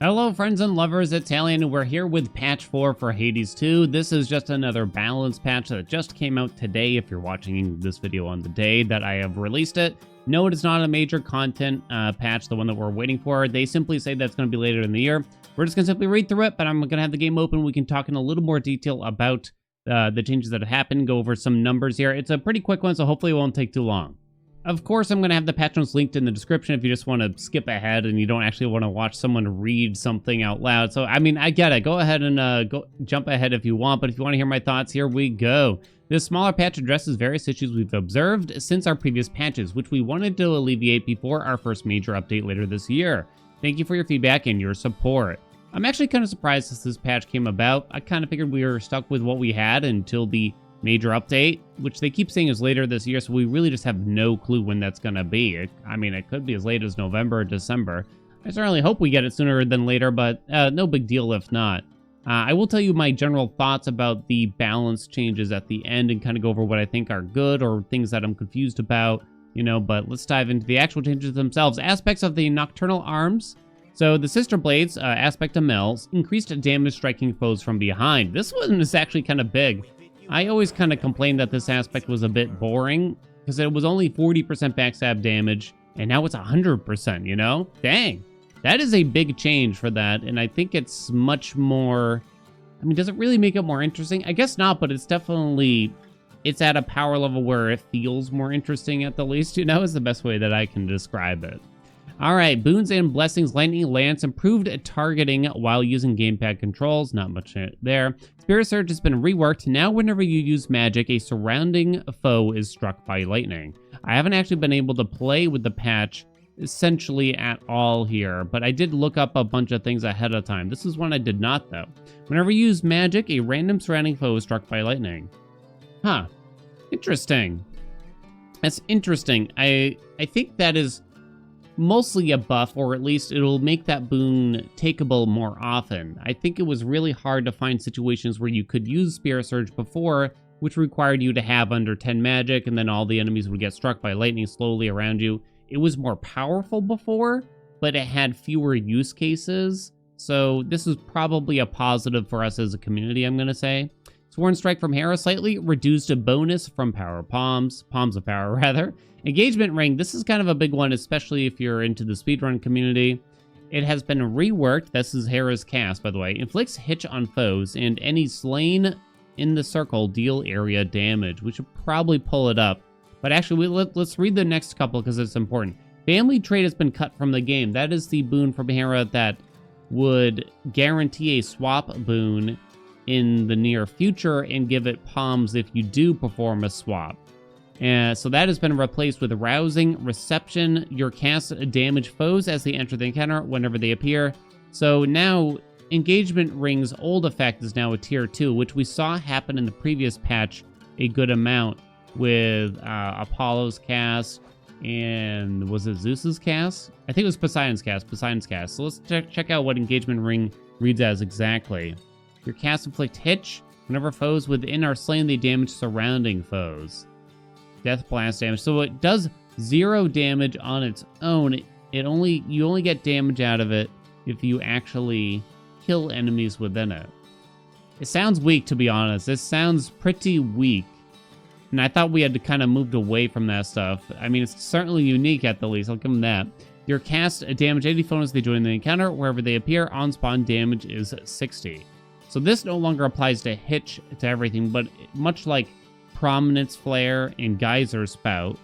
Hello friends and lovers, it's Haelian and we're here with patch 4 for Hades 2. This is just another balance patch that just came out today if you're watching this video on the day that I have released it. No, it is not a major content patch, the one that we're waiting for. They simply say that's going to be later in the year. We're just going to simply read through it, but I'm going to have the game open. We can talk in a little more detail about the changes that have happened, go over some numbers here. It's a pretty quick one, so hopefully it won't take too long. Of course, I'm going to have the patch notes linked in the description if you just want to skip ahead and you don't actually want to watch someone read something out loud. So, I mean, I get it. Go ahead and jump ahead if you want, but if you want to hear my thoughts, here we go. This smaller patch addresses various issues we've observed since our previous patches, which we wanted to alleviate before our first major update later this year. Thank you for your feedback and your support. I'm actually kind of surprised as this patch came about. I kind of figured we were stuck with what we had until the major update, which they keep saying is later this year, so we really just have no clue when that's going to be. I mean, it could be as late as November or December. I certainly hope we get it sooner than later, but no big deal if not. I will tell you my general thoughts about the balance changes at the end and kind of go over what I think are good or things that I'm confused about, you know, but let's dive into the actual changes themselves. Aspects of the Nocturnal Arms. So the Sister Blades, aspect of Mel's, increased damage striking foes from behind. This one is actually kind of big. I always kind of complained that this aspect was a bit boring, because it was only 40% backstab damage, and now it's 100%, you know? Dang! That is a big change for that, and I think it's much more... I mean, does it really make it more interesting? I guess not, but it's definitely... It's at a power level where it feels more interesting at the least, you know? Is the best way that I can describe it. Alright, Boons and Blessings Lightning Lance improved targeting while using gamepad controls. Not much there. Spirit Surge has been reworked. Now whenever you use magic, a surrounding foe is struck by lightning. I haven't actually been able to play with the patch essentially at all here, but I did look up a bunch of things ahead of time. This is one I did not, though. Whenever you use magic, a random surrounding foe is struck by lightning. Huh. Interesting. That's interesting. I think that is mostly a buff, or at least it'll make that boon takeable more often. I think it was really hard to find situations where you could use Spirit Surge before, which required you to have under 10 magic, and then all the enemies would get struck by lightning slowly around you. It was more powerful before, but it had fewer use cases, so this is probably a positive for us as a community, I'm going to say. Sworn Strike from Hera, slightly reduced a bonus from Power Palms of Power, rather. Engagement Ring, this is kind of a big one, especially if you're into the speedrun community. It has been reworked. This is Hera's cast, by the way. Inflicts hitch on foes, and any slain in the circle deal area damage. We should probably pull it up. But actually, let's read the next couple because it's important. Family Trait has been cut from the game. That is the boon from Hera that would guarantee a swap boon in the near future and give it palms if you do perform a swap. So that has been replaced with Rousing Reception. Your cast damage foes as they enter the encounter whenever they appear. So now, Engagement Ring's old effect is now a tier 2, which we saw happen in the previous patch a good amount with Apollo's cast and was it Zeus's cast? I think it was Poseidon's cast. So let's check out what Engagement Ring reads as exactly. Your cast inflict hitch. Whenever foes within are slain, they damage surrounding foes. Death blast damage. So it does 0 damage on its own. You only get damage out of it if you actually kill enemies within it. It sounds weak, to be honest. This sounds pretty weak. And I thought we had to kind of moved away from that stuff. I mean, it's certainly unique at the least. I'll give them that. Your cast damage 80 foes they join the encounter. Wherever they appear, on spawn damage is 60. So this no longer applies to hitch to everything, but much like Prominence Flare and Geyser Spout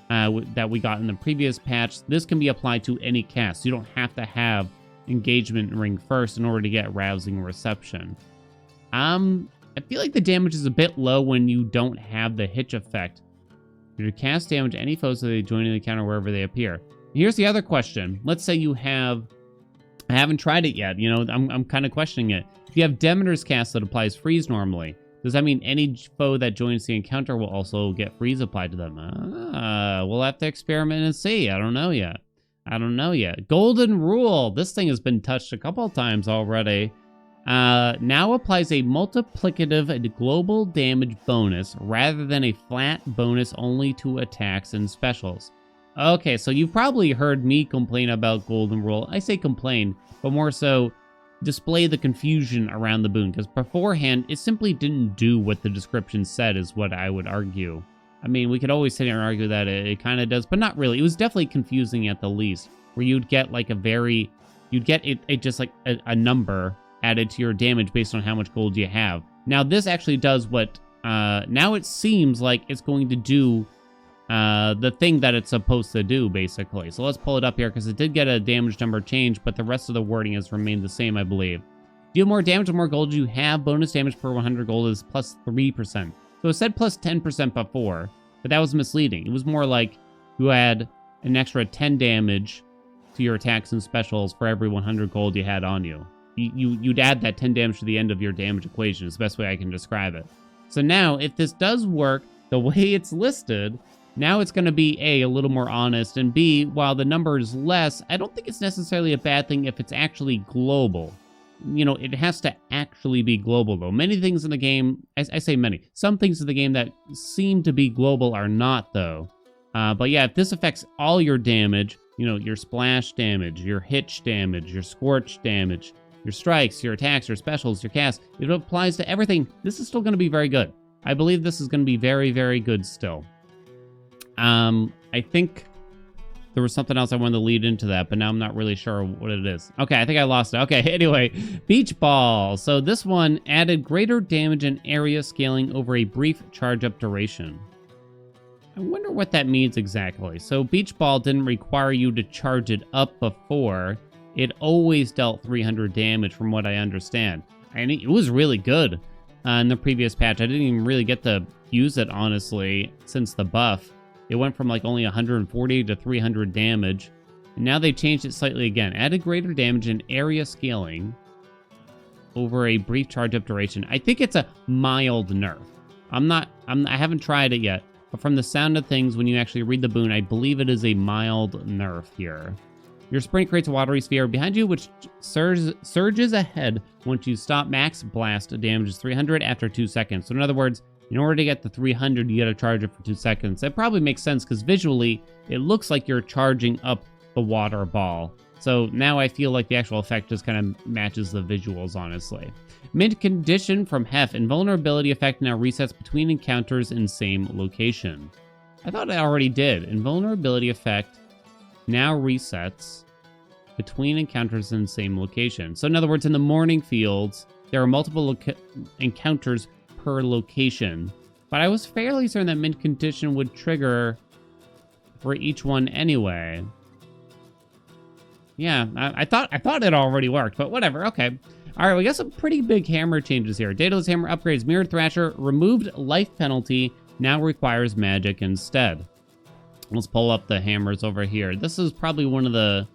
that we got in the previous patch, this can be applied to any cast. You don't have to have Engagement Ring first in order to get Rousing Reception. I feel like the damage is a bit low when you don't have the hitch effect. You cast damage any foes that they join in the encounter wherever they appear. Here's the other question. Let's say you have... I haven't tried it yet, you know, I'm kind of questioning it. If you have Demeter's cast that applies freeze normally, does that mean any foe that joins the encounter will also get freeze applied to them? We'll have to experiment and see. I don't know yet. Golden Rule. This thing has been touched a couple of times already. Now applies a multiplicative global damage bonus rather than a flat bonus only to attacks and specials. Okay, so you've probably heard me complain about Golden Rule. I say complain. but more so display the confusion around the boon, because beforehand, it simply didn't do what the description said, is what I would argue. I mean, we could always sit here and argue that it kind of does, but not really. It was definitely confusing at the least, where you'd get like you'd get it just like a number added to your damage based on how much gold you have. Now, this actually does what, now it seems like it's going to do the thing that it's supposed to do, basically. So let's pull it up here, because it did get a damage number change, but the rest of the wording has remained the same, I believe. Deal more damage the more gold you have. Bonus damage per 100 gold is plus 3%. So it said plus 10% before, but that was misleading. It was more like you had an extra 10 damage to your attacks and specials for every 100 gold you had on you. You'd add that 10 damage to the end of your damage equation, is the best way I can describe it. So now, if this does work the way it's listed, now it's going to be A, a little more honest, and B, while the number is less, I don't think it's necessarily a bad thing if it's actually global. You know, it has to actually be global, though. Many things in the game, I say many, some things in the game that seem to be global are not, though. But yeah, if this affects all your damage, you know, your splash damage, your hitch damage, your scorch damage, your strikes, your attacks, your specials, your casts, if it applies to everything, this is still going to be very good. I believe this is going to be very, very good still. I think there was something else I wanted to lead into that, but now I'm not really sure what it is. Okay, I think I lost it. Okay, anyway, Beach Ball. So this one added greater damage and area scaling over a brief charge-up duration. I wonder what that means exactly. So Beach Ball didn't require you to charge it up before. It always dealt 300 damage from what I understand. And it was really good in the previous patch. I didn't even really get to use it, honestly, since the buff. It went from like only 140 to 300 damage. And now they changed it slightly again. Added greater damage and area scaling over a brief charge-up duration. I think it's a mild nerf. I haven't tried it yet. But from the sound of things, when you actually read the boon, I believe it is a mild nerf here. Your sprint creates a watery sphere behind you, which surges ahead once you stop. Max blast damage is 300 after 2 seconds. So in other words, in order to get the 300, you gotta charge it for 2 seconds. That probably makes sense, because visually, it looks like you're charging up the water ball. So now I feel like the actual effect just kind of matches the visuals, honestly. Mint condition from Hef. Invulnerability effect now resets between encounters in same location. I thought I already did. Invulnerability effect now resets between encounters in the same location. So in other words, in the morning fields, there are multiple encounters per location. But I was fairly certain that mint condition would trigger for each one anyway. Yeah, I thought it already worked, but whatever, okay. All right, we got some pretty big hammer changes here. Daedalus Hammer upgrades Mirrored Thrasher, removed life penalty, now requires magic instead. Let's pull up the hammers over here. This is probably one of the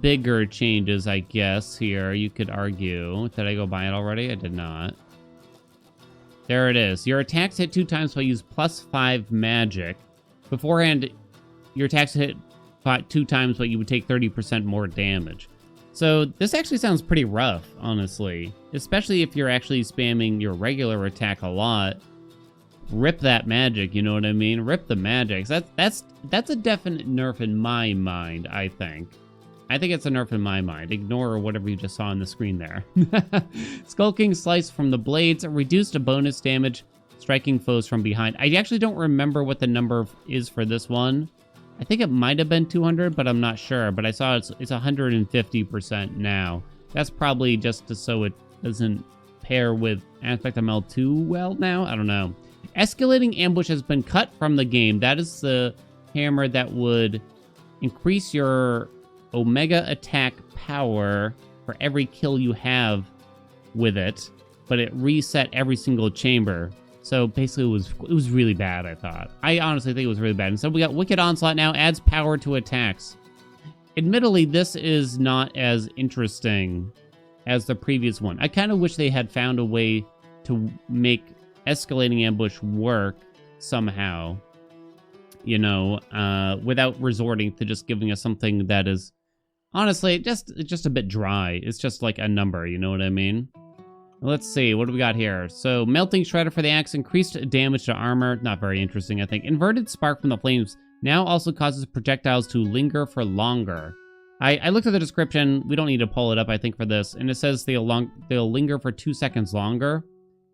bigger changes, I guess, here. You could argue. Did I go by it already? I did not. There it is. Your attacks hit 2 times if I use +5 magic. Beforehand, your attacks hit 2 times, but you would take 30% more damage. So this actually sounds pretty rough, honestly. Especially if you're actually spamming your regular attack a lot. Rip that magic, you know what I mean? Rip the magic. That's a definite nerf in my mind, I think. I think it's a nerf in my mind. Ignore whatever you just saw on the screen there. Skulking Slice from the blades, reduced bonus damage, striking foes from behind. I actually don't remember what the number is for this one. I think it might have been 200, but I'm not sure. But I saw it's 150% now. That's probably just so it doesn't pair with Aspect ML too well now. I don't know. Escalating Ambush has been cut from the game. That is the hammer that would increase your Omega attack power for every kill you have with it, but it reset every single chamber. So basically it was really bad, I thought. I honestly think it was really bad. And so we got Wicked Onslaught now, adds power to attacks. Admittedly, this is not as interesting as the previous one. I kind of wish they had found a way to make Escalating Ambush work somehow, you know, without resorting to just giving us something that is honestly just a bit dry. It's just like a number, you know what I mean? Let's see, what do we got here? So, Melting Shredder for the axe, increased damage to armor. Not very interesting, I think. Inverted Spark from the flames now also causes projectiles to linger for longer. I looked at the description. We don't need to pull it up, I think, for this. And it says they'll linger for 2 seconds longer.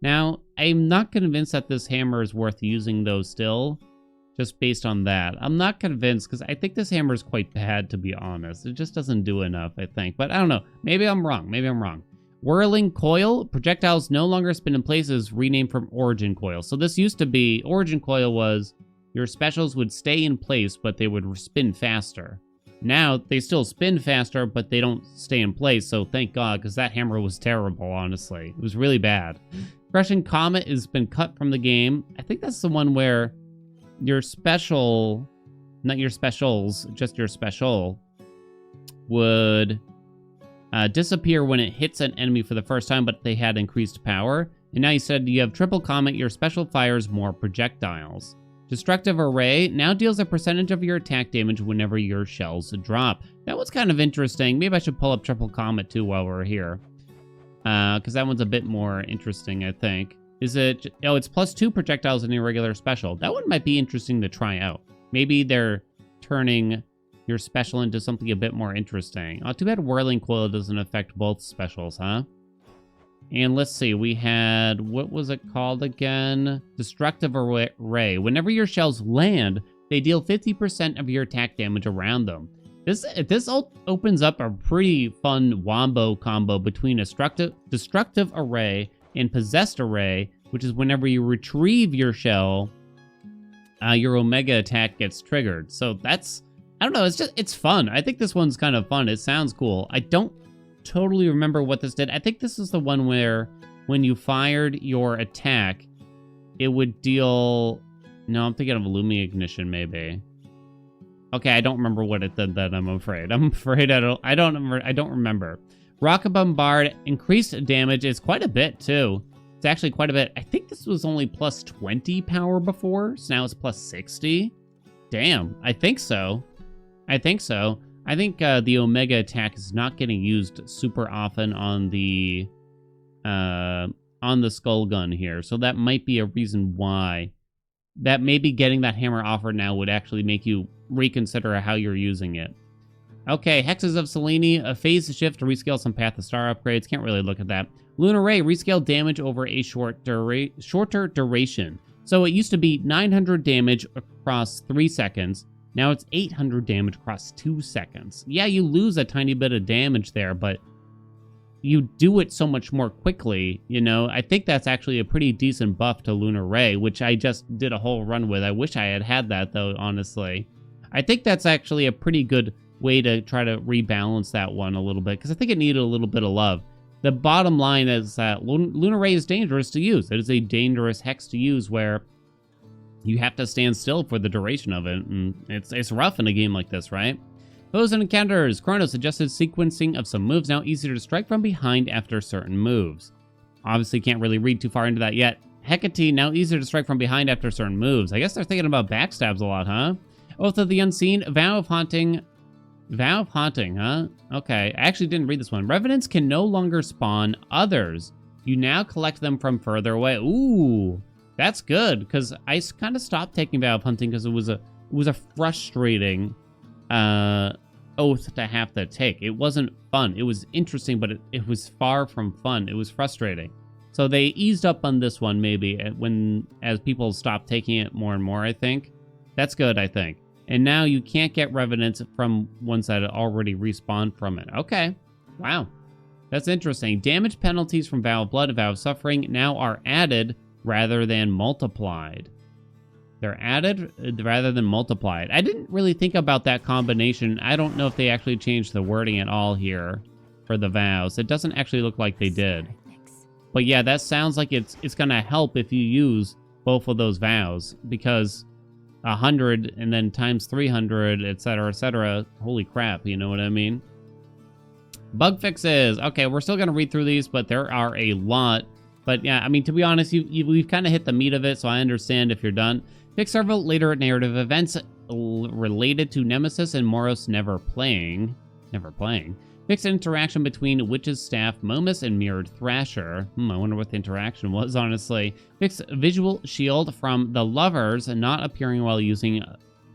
Now, I'm not convinced that this hammer is worth using, though, still. Just based on that. I'm not convinced, because I think this hammer is quite bad, to be honest. It just doesn't do enough, I think. But I don't know. Maybe I'm wrong. Maybe I'm wrong. Whirling Coil. Projectiles no longer spin in place is renamed from Origin Coil. So this used to be... Origin Coil was your specials would stay in place, but they would spin faster. Now, they still spin faster, but they don't stay in place, so thank God, because that hammer was terrible, honestly. It was really bad. Crushing Comet has been cut from the game. I think that's the one where your special, not your specials, just your special, would disappear when it hits an enemy for the first time, but they had increased power. And now you said you have Triple Comet, your special fires more projectiles. Destructive Array now deals a percentage of your attack damage whenever your shells drop. That was kind of interesting. Maybe I should pull up Triple Comet too while we're here. Because that one's a bit more interesting, I think. Is it... Oh, it's +2 projectiles in your regular special. That one might be interesting to try out. Maybe they're turning your special into something a bit more interesting. Oh, too bad Whirling Coil doesn't affect both specials, huh? And let's see, we had, what was it called again? Destructive Array. Whenever your shells land, they deal 50% of your attack damage around them. This opens up a pretty fun wombo combo between a Destructive Array and Possessed Array, which is whenever you retrieve your shell, your Omega attack gets triggered. So that's, I don't know, it's fun. I think this one's kind of fun. It sounds cool. I don't totally remember what this did. I think this is the one where when you fired your attack, it would deal... No, I'm thinking of Illumi Ignition, maybe. Okay, I don't remember what it did then, I'm afraid. I don't remember. Rocket Bombard, increased damage is quite a bit, too. It's actually quite a bit. I think this was only +20 power before, so now it's +60. Damn, I think so. I think the Omega attack is not getting used super often on the Skull Gun here, so that might be a reason why. That maybe getting that hammer offered now would actually make you reconsider how you're using it. Okay, Hexes of Selene, a phase shift to rescale some Path of Star upgrades. Can't really look at that. Lunar Ray, rescale damage over a shorter duration. So it used to be 900 damage across 3 seconds. Now it's 800 damage across 2 seconds. Yeah, you lose a tiny bit of damage there, but you do it so much more quickly, you know? I think that's actually a pretty decent buff to Lunar Ray, which I just did a whole run with. I wish I had that, though, honestly. I think that's actually a pretty good way to try to rebalance that one a little bit, because I think it needed a little bit of love. The bottom line is that Lunar Ray is dangerous to use. It is a dangerous hex to use where you have to stand still for the duration of it, and it's rough in a game like this, right? Foes and encounters. Chronos suggested sequencing of some moves, now easier to strike from behind after certain moves. Obviously can't really read too far into that yet. Hecate, now easier to strike from behind after certain moves. I guess they're thinking about backstabs a lot, huh? Oath of the Unseen. Vow of Haunting, huh? Okay, I actually didn't read this one. Revenants can no longer spawn others. You now collect them from further away. Ooh. That's good, because I kind of stopped taking Vow of Hunting because it was a frustrating oath to have to take. It wasn't fun. It was interesting, but it was far from fun. It was frustrating. So they eased up on this one maybe as people stopped taking it more and more, I think. That's good, I think. And now you can't get Revenants from ones that already respawned from it. Okay. Wow. That's interesting. Damage penalties from Vow of Blood and Vow of Suffering now are added rather than multiplied. They're added rather than multiplied. I didn't really think about that combination. I don't know if they actually changed the wording at all here for the vows. It doesn't actually look like they did. But yeah, that sounds like it's going to help if you use both of those vows, because 100 and then times 300, etc. Holy crap, you know what I mean? Bug fixes. Okay, we're still going to read through these, but there are a lot. But yeah, I mean, to be honest, we've kind of hit the meat of it, so I understand if you're done. Fix several later narrative events related to Nemesis and Moros never playing. Fix an interaction between Witch's Staff, Momus, and Mirrored Thrasher. I wonder what the interaction was, honestly. Fix visual shield from the Lovers not appearing while using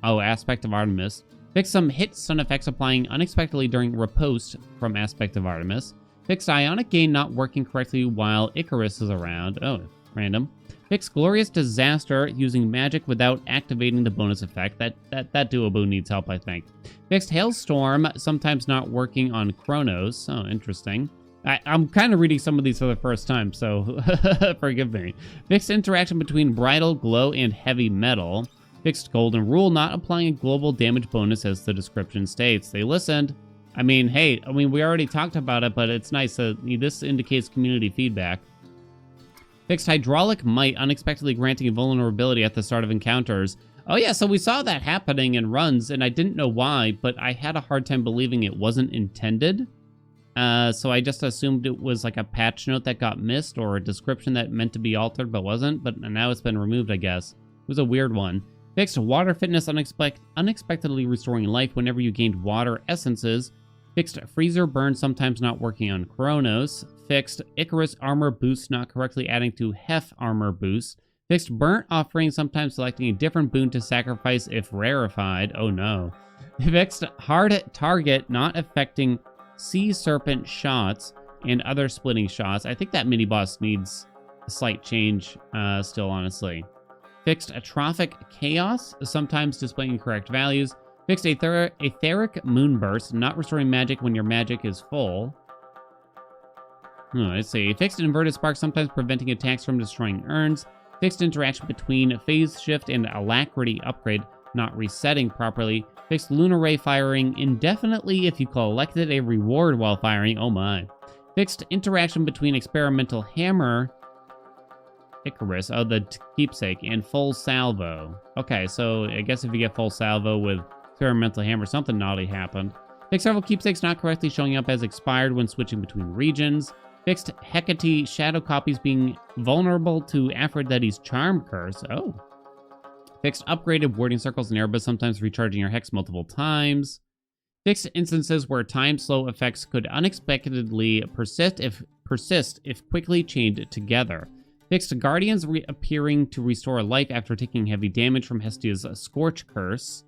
Aspect of Artemis. Fixed some hit stun effects applying unexpectedly during riposte from Aspect of Artemis. Fixed Ionic Gain not working correctly while Icarus is around. Oh, random. Fixed Glorious Disaster using magic without activating the bonus effect. That duo needs help, I think. Fixed Hailstorm, sometimes not working on Chronos. Oh, interesting. I'm kind of reading some of these for the first time, so forgive me. Fixed interaction between Bridal, Glow, and Heavy Metal. Fixed Golden Rule, not applying a global damage bonus as the description states. They listened. I mean, hey, we already talked about it, but it's nice. This indicates community feedback. Fixed Hydraulic Might, unexpectedly granting invulnerability at the start of encounters. Oh yeah, so we saw that happening in runs, and I didn't know why, but I had a hard time believing it wasn't intended. So I just assumed it was like a patch note that got missed, or a description that meant to be altered but wasn't, but now it's been removed, I guess. It was a weird one. Fixed Water Fitness, unexpectedly restoring life whenever you gained water essences. Fixed Freezer Burn, sometimes not working on Chronos. Fixed Icarus Armor Boost, not correctly adding to Hef Armor Boost. Fixed Burnt Offering, sometimes selecting a different boon to sacrifice if rarefied. Oh no. Fixed Hard Target, not affecting Sea Serpent shots and other splitting shots. I think that mini-boss needs a slight change still, honestly. Fixed Atrophic Chaos, sometimes displaying incorrect values. Fixed Etheric Moonburst, not restoring magic when your magic is full. Let's see. Fixed Inverted Spark, sometimes preventing attacks from destroying urns. Fixed interaction between Phase Shift and Alacrity Upgrade, not resetting properly. Fixed Lunar Ray firing indefinitely if you collected a reward while firing. Oh my. Fixed interaction between Experimental Hammer, Icarus, oh, the keepsake, and Full Salvo. Okay, so I guess if you get Full Salvo with Experimental Hammer, something naughty happened. Fixed several keepsakes not correctly showing up as expired when switching between regions. Fixed Hecate shadow copies being vulnerable to Aphrodite's Charm Curse. Oh. Fixed upgraded warding circles and Erebus, sometimes recharging your Hex multiple times. Fixed instances where time slow effects could unexpectedly persist if quickly chained together. Fixed Guardians appearing to restore life after taking heavy damage from Hestia's Scorch Curse.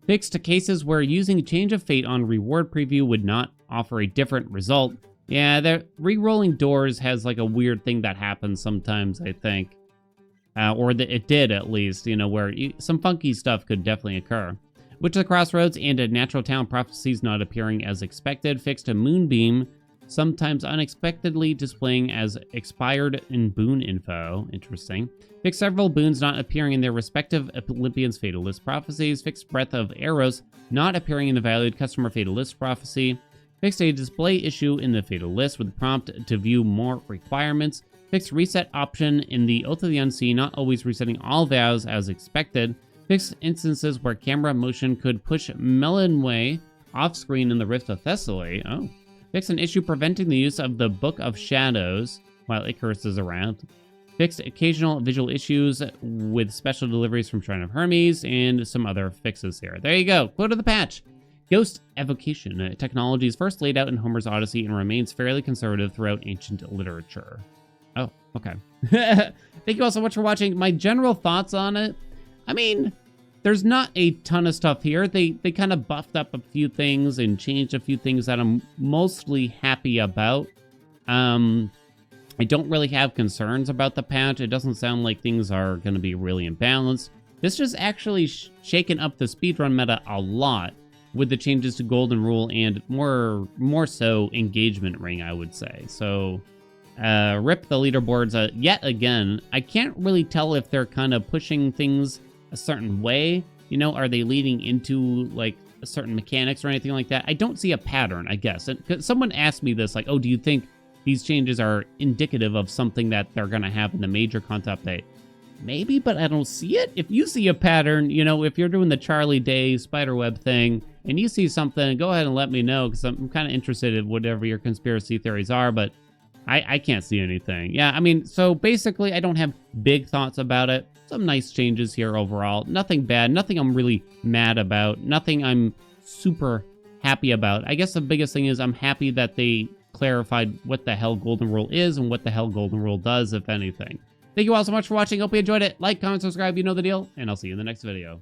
Fixed cases where using Change of Fate on reward preview would not offer a different result. Yeah, the re-rolling doors has like a weird thing that happens sometimes, I think. It did, at least, where some funky stuff could definitely occur. Witch of the Crossroads and a Natural Talent Prophecies not appearing as expected. Fixed a Moonbeam, sometimes unexpectedly displaying as expired in boon info. Interesting. Fixed several boons not appearing in their respective Olympians' Fatalist Prophecies. Fixed Breath of Arrows not appearing in the valued customer Fatalist Prophecy. Fixed a display issue in the Fatal List with prompt to view more requirements. Fixed reset option in the Oath of the Unseen, not always resetting all vows as expected. Fixed instances where camera motion could push Melanway off-screen in the Rift of Thessaly. Oh. Fixed an issue preventing the use of the Book of Shadows while Icarus is around. Fixed occasional visual issues with special deliveries from Shrine of Hermes, and some other fixes here. There you go. Quote of the patch. Ghost evocation technology is first laid out in Homer's Odyssey and remains fairly conservative throughout ancient literature. Oh, okay. Thank you all so much for watching. My general thoughts on it, I mean, there's not a ton of stuff here. They kind of buffed up a few things and changed a few things that I'm mostly happy about. I don't really have concerns about the patch. It doesn't sound like things are going to be really imbalanced. This just actually shaken up the speedrun meta a lot with the changes to Golden Rule and more so Engagement Ring, I would say. So, rip the leaderboards yet again. I can't really tell if they're kind of pushing things a certain way. Are they leading into like certain mechanics or anything like that? I don't see a pattern, I guess. And someone asked me this, like, oh, do you think these changes are indicative of something that they're going to have in the major content update? Maybe, but I don't see it. If you see a pattern, if you're doing the Charlie Day spiderweb thing and you see something, go ahead and let me know, because I'm kind of interested in whatever your conspiracy theories are, but I can't see anything. Yeah, I mean, so basically I don't have big thoughts about it. Some nice changes here overall. Nothing bad, nothing I'm really mad about, nothing I'm super happy about. I guess the biggest thing is I'm happy that they clarified what the hell Golden Rule is and what the hell Golden Rule does, if anything. Thank you all so much for watching. Hope you enjoyed it. Like, comment, subscribe, you know the deal, and I'll see you in the next video.